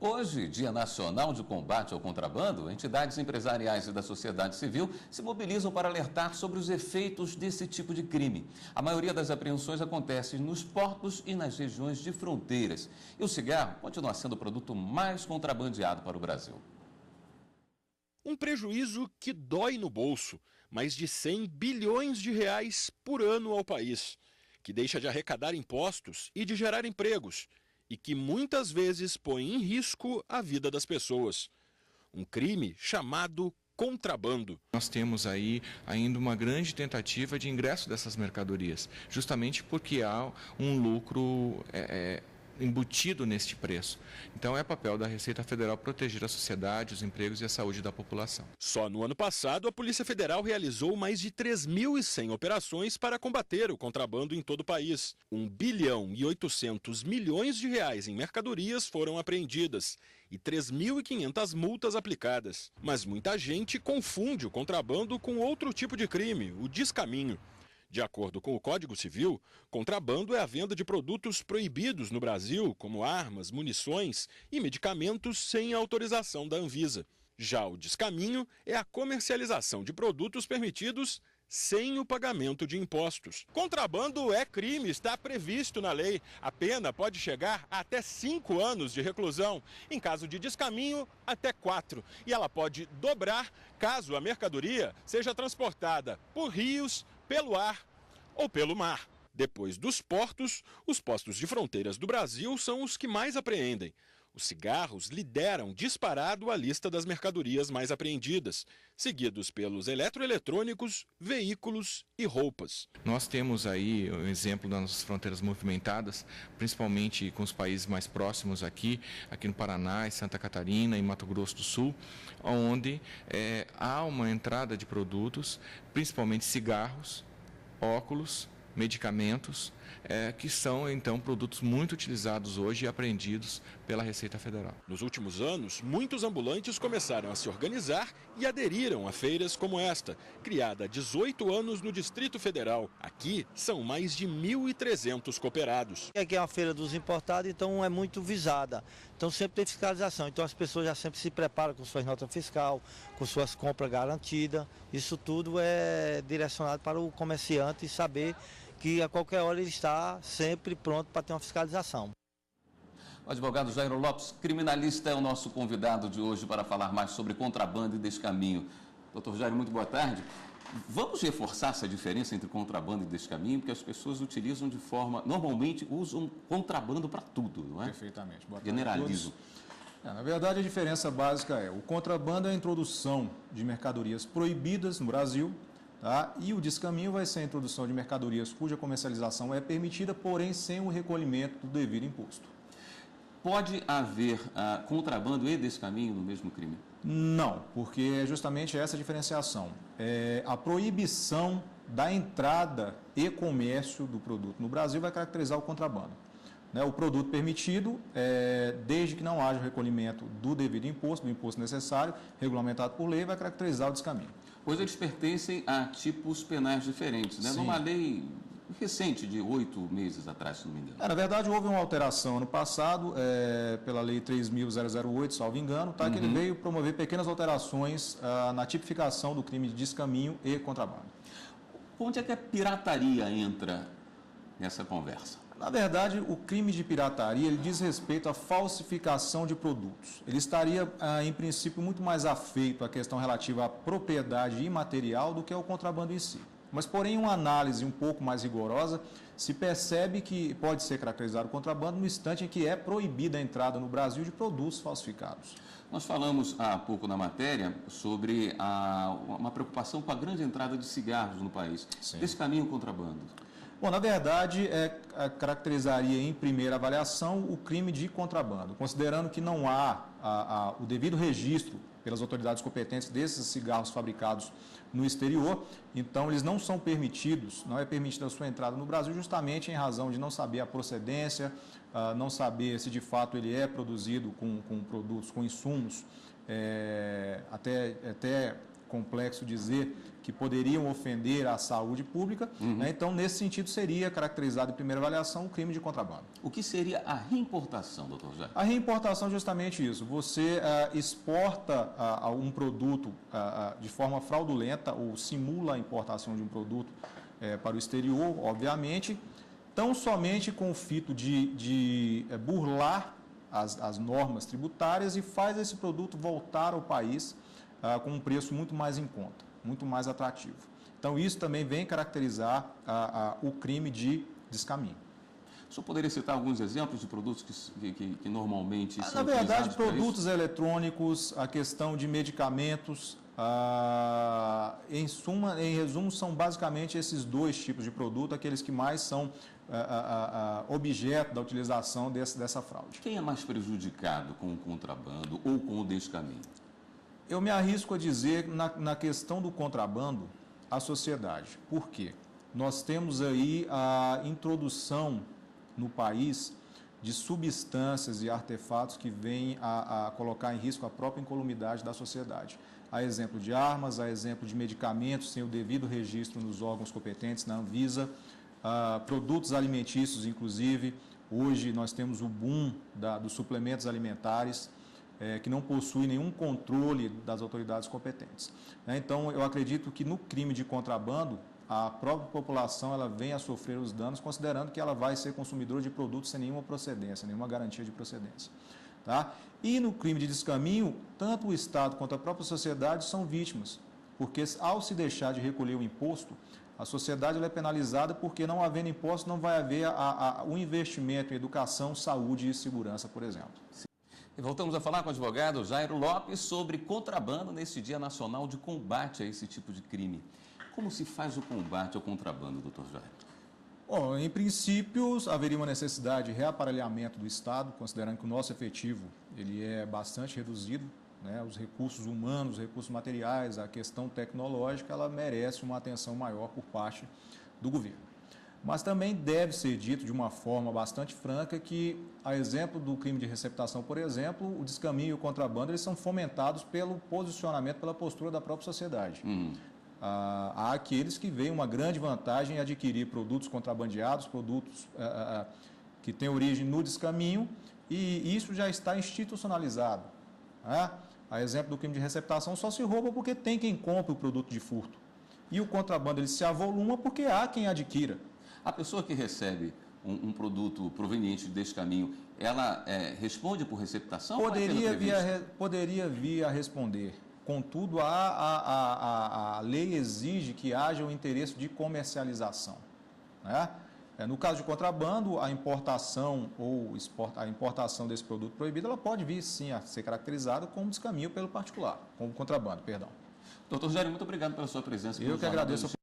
Hoje, Dia Nacional de Combate ao Contrabando, entidades empresariais e da sociedade civil se mobilizam para alertar sobre os efeitos desse tipo de crime. A maioria das apreensões acontece nos portos e nas regiões de fronteiras. E o cigarro continua sendo o produto mais contrabandeado para o Brasil. Um prejuízo que dói no bolso, mais de 100 bilhões de reais por ano ao país, que deixa de arrecadar impostos e de gerar empregos, e que muitas vezes põe em risco a vida das pessoas. Um crime chamado contrabando. Nós temos aí ainda uma grande tentativa de ingresso dessas mercadorias, justamente porque há um lucro embutido neste preço. Então é papel da Receita Federal proteger a sociedade, os empregos e a saúde da população. Só no ano passado, a Polícia Federal realizou mais de 3.100 operações para combater o contrabando em todo o país. 1 bilhão e 800 milhões de reais em mercadorias foram apreendidas e 3.500 multas aplicadas. Mas muita gente confunde o contrabando com outro tipo de crime, o descaminho. De acordo com o Código Civil, contrabando é a venda de produtos proibidos no Brasil, como armas, munições e medicamentos sem autorização da Anvisa. Já o descaminho é a comercialização de produtos permitidos sem o pagamento de impostos. Contrabando é crime, está previsto na lei. A pena pode chegar a até 5 anos de reclusão. Em caso de descaminho, até 4. E ela pode dobrar caso a mercadoria seja transportada por rios, pelo ar ou pelo mar. Depois dos portos, os postos de fronteiras do Brasil são os que mais apreendem. Os cigarros lideram disparado a lista das mercadorias mais apreendidas, seguidos pelos eletroeletrônicos, veículos e roupas. Nós temos aí um exemplo das nossas fronteiras movimentadas, principalmente com os países mais próximos aqui no Paraná, em Santa Catarina, em Mato Grosso do Sul, onde há uma entrada de produtos, principalmente cigarros, óculos, medicamentos, que são então produtos muito utilizados hoje e apreendidos pela Receita Federal. Nos últimos anos, muitos ambulantes começaram a se organizar e aderiram a feiras como esta, criada há 18 anos no Distrito Federal. Aqui são mais de 1.300 cooperados. Aqui é uma feira dos importados, então é muito visada. Então sempre tem fiscalização, então as pessoas já sempre se preparam com suas notas fiscais, com suas compras garantidas. Isso tudo é direcionado para o comerciante saber que a qualquer hora ele está sempre pronto para ter uma fiscalização. O advogado Jairo Lopes, criminalista, é o nosso convidado de hoje para falar mais sobre contrabando e descaminho. Doutor Jairo, muito boa tarde. Vamos reforçar essa diferença entre contrabando e descaminho, porque as pessoas utilizam de forma... Normalmente usam contrabando para tudo, não é? Perfeitamente. Boa tarde. Generalizam. Na verdade, a diferença básica é o contrabando é a introdução de mercadorias proibidas no Brasil, tá? E o descaminho vai ser a introdução de mercadorias cuja comercialização é permitida, porém sem o recolhimento do devido imposto. Pode haver contrabando e descaminho no mesmo crime? Não, porque é justamente essa a diferenciação. A proibição da entrada e comércio do produto no Brasil vai caracterizar o contrabando. O produto permitido, desde que não haja o recolhimento do devido imposto, do imposto necessário, regulamentado por lei, vai caracterizar o descaminho. Pois eles pertencem a tipos penais diferentes, né? Numa lei recente, de 8 meses atrás, se não me engano. Na verdade, houve uma alteração ano passado, pela Lei 3.008, salvo engano, tá? Que ele veio promover pequenas alterações na tipificação do crime de descaminho e contrabando. Onde é que a pirataria entra nessa conversa? Na verdade, o crime de pirataria ele diz respeito à falsificação de produtos. Ele estaria, em princípio, muito mais afeito à questão relativa à propriedade imaterial do que ao contrabando em si. Mas, porém, uma análise um pouco mais rigorosa, se percebe que pode ser caracterizado o contrabando no instante em que é proibida a entrada no Brasil de produtos falsificados. Nós falamos há pouco na matéria sobre uma preocupação com a grande entrada de cigarros no país. Sim. Descaminho contrabando. Bom, na verdade, caracterizaria em primeira avaliação o crime de contrabando, considerando que não há o devido registro pelas autoridades competentes desses cigarros fabricados no exterior, então eles não são permitidos, não é permitida a sua entrada no Brasil justamente em razão de não saber a procedência, não saber se de fato ele é produzido com produtos, com insumos, até complexo dizer que poderiam ofender a saúde pública, né? Então, nesse sentido, seria caracterizado em primeira avaliação o crime de contrabando. O que seria a reimportação, doutor Jair? A reimportação é justamente isso. Você exporta um produto de forma fraudulenta ou simula a importação de um produto para o exterior, obviamente, tão somente com o fito de burlar as normas tributárias e faz esse produto voltar ao país com um preço muito mais em conta, muito mais atrativo. Então, isso também vem caracterizar o crime de descaminho. O senhor poderia citar alguns exemplos de produtos que normalmente são Na verdade, utilizados para produtos isso? eletrônicos, a questão de medicamentos, em resumo, são basicamente esses dois tipos de produto, aqueles que mais são objeto da utilização dessa fraude. Quem é mais prejudicado com o contrabando ou com o descaminho? Eu me arrisco a dizer, na questão do contrabando, a sociedade. Por quê? Nós temos aí a introdução no país de substâncias e artefatos que vêm a colocar em risco a própria incolumidade da sociedade. A exemplo de armas, a exemplo de medicamentos sem o devido registro nos órgãos competentes, na Anvisa, produtos alimentícios, inclusive. Hoje nós temos o boom dos suplementos alimentares, que não possui nenhum controle das autoridades competentes. Então, eu acredito que no crime de contrabando, a própria população ela vem a sofrer os danos, considerando que ela vai ser consumidora de produtos sem nenhuma procedência, nenhuma garantia de procedência. Tá? E no crime de descaminho, tanto o Estado quanto a própria sociedade são vítimas, porque ao se deixar de recolher o imposto, a sociedade ela é penalizada porque não havendo imposto não vai haver o investimento em educação, saúde e segurança, por exemplo. E voltamos a falar com o advogado Jairo Lopes sobre contrabando nesse Dia Nacional de Combate a esse tipo de crime. Como se faz o combate ao contrabando, doutor Jairo? Bom, em princípio, haveria uma necessidade de reaparelhamento do Estado, considerando que o nosso efetivo ele é bastante reduzido, né? Os recursos humanos, os recursos materiais, a questão tecnológica, ela merece uma atenção maior por parte do governo. Mas também deve ser dito de uma forma bastante franca que, a exemplo do crime de receptação, por exemplo, o descaminho e o contrabando eles são fomentados pelo posicionamento, pela postura da própria sociedade. Há aqueles que veem uma grande vantagem em adquirir produtos contrabandeados, produtos que têm origem no descaminho, e isso já está institucionalizado. Né? A exemplo do crime de receptação, só se rouba porque tem quem compre o produto de furto. E o contrabando ele se avoluma porque há quem adquira. A pessoa que recebe um produto proveniente desse caminho, ela responde por receptação? Poderia vir a responder. Contudo, a lei exige que haja o interesse de comercialização. Né? No caso de contrabando, a importação a importação desse produto proibido, ela pode vir sim a ser caracterizada como descaminho pelo particular, como contrabando, perdão. Doutor Jairo, muito obrigado pela sua presença. Eu que agradeço.